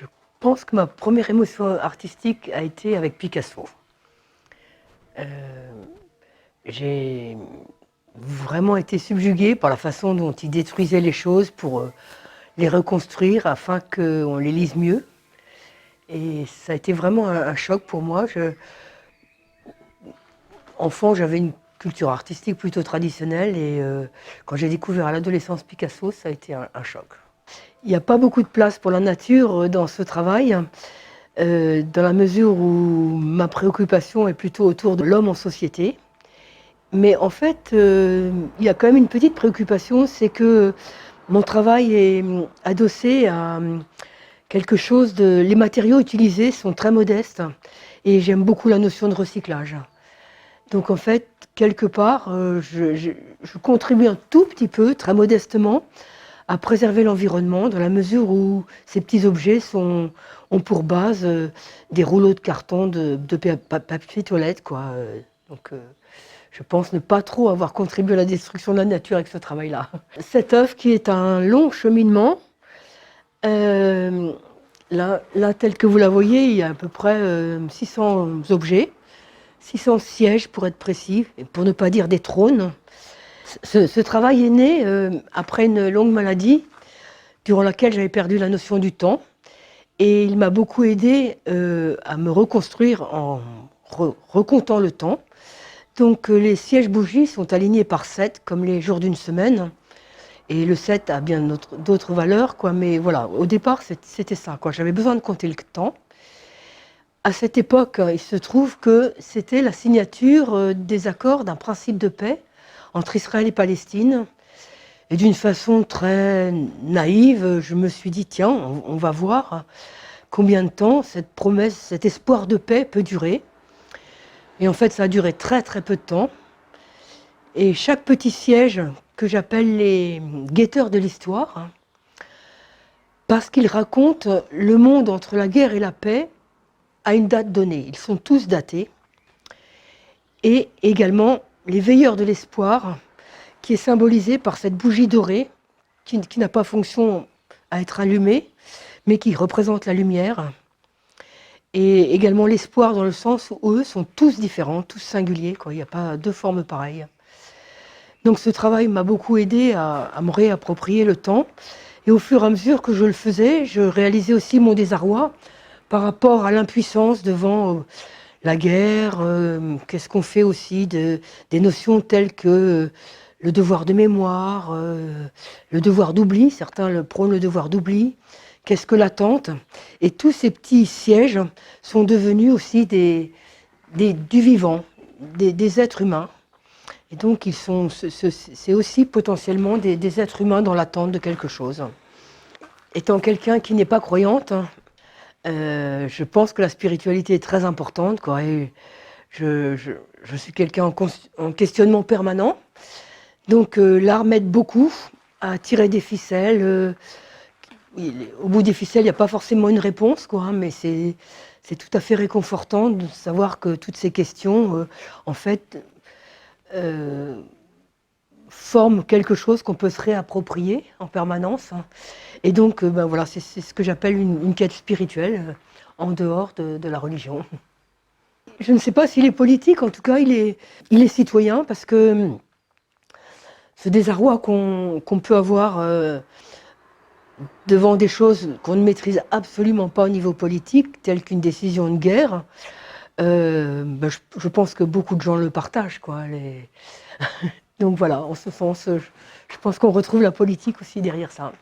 Je pense que ma première émotion artistique a été avec Picasso. Euh, j'ai vraiment été subjuguée par la façon dont il détruisait les choses pour les reconstruire afin qu'on les lise mieux. Et ça a été vraiment un choc pour moi. Enfant, j'avais une culture artistique plutôt traditionnelle et quand j'ai découvert à l'adolescence Picasso, ça a été un choc. Il n'y a pas beaucoup de place pour la nature dans ce travail, dans la mesure où ma préoccupation est plutôt autour de l'homme en société. Mais en fait, il y a quand même une petite préoccupation, c'est que mon travail est adossé à quelque chose de... Les matériaux utilisés sont très modestes et j'aime beaucoup la notion de recyclage. Donc en fait, quelque part, je contribue un tout petit peu, très modestement, à préserver l'environnement dans la mesure où ces petits objets ont pour base des rouleaux de carton de papier toilette, quoi. Je pense ne pas trop avoir contribué à la destruction de la nature avec ce travail-là. Cette œuvre qui est un long cheminement, là, tel que vous la voyez, il y a à peu près 600 objets, 600 sièges pour être précis, et pour ne pas dire des trônes. Ce travail est né après une longue maladie, durant laquelle j'avais perdu la notion du temps. Et il m'a beaucoup aidé à me reconstruire en recomptant le temps. Donc les sièges bougies sont alignés par 7, comme les jours d'une semaine. Et le 7 a bien d'autres valeurs, quoi. Mais voilà, au départ, c'était ça, quoi. J'avais besoin de compter le temps. À cette époque, il se trouve que c'était la signature des accords d'un principe de paix entre Israël et Palestine. Et d'une façon très naïve, je me suis dit, tiens, on va voir combien de temps cette promesse, cet espoir de paix peut durer. Et en fait, ça a duré très très peu de temps. Et chaque petit siège, que j'appelle les guetteurs de l'histoire, parce qu'ils racontent le monde entre la guerre et la paix à une date donnée. Ils sont tous datés. Et également les veilleurs de l'espoir, qui est symbolisé par cette bougie dorée, qui n'a pas fonction à être allumée, mais qui représente la lumière. Et également l'espoir dans le sens où eux sont tous différents, tous singuliers, quoi. Il n'y a pas deux formes pareilles. Donc ce travail m'a beaucoup aidé à me réapproprier le temps. Et au fur et à mesure que je le faisais, je réalisais aussi mon désarroi par rapport à l'impuissance devant la guerre. Qu'est-ce qu'on fait aussi des notions telles que le devoir de mémoire, le devoir d'oubli, certains prônent le devoir d'oubli. Qu'est-ce que l'attente? Et tous ces petits sièges sont devenus aussi du vivant, des êtres humains. Et donc c'est aussi potentiellement des êtres humains dans l'attente de quelque chose. Étant quelqu'un qui n'est pas croyante, je pense que la spiritualité est très importante, quoi, et je suis quelqu'un en questionnement permanent. Donc l'art m'aide beaucoup à tirer des ficelles. Au bout des ficelles, il n'y a pas forcément une réponse, quoi, mais c'est tout à fait réconfortant de savoir que toutes ces questions, en fait, forment quelque chose qu'on peut se réapproprier en permanence. Et donc, ben voilà, c'est ce que j'appelle une quête spirituelle en dehors de la religion. Je ne sais pas s'il est politique, en tout cas, il est citoyen, parce que ce désarroi qu'on peut avoir devant des choses qu'on ne maîtrise absolument pas au niveau politique, telles qu'une décision de guerre, ben je pense que beaucoup de gens le partagent, quoi. Donc voilà, en ce sens, je pense qu'on retrouve la politique aussi derrière ça.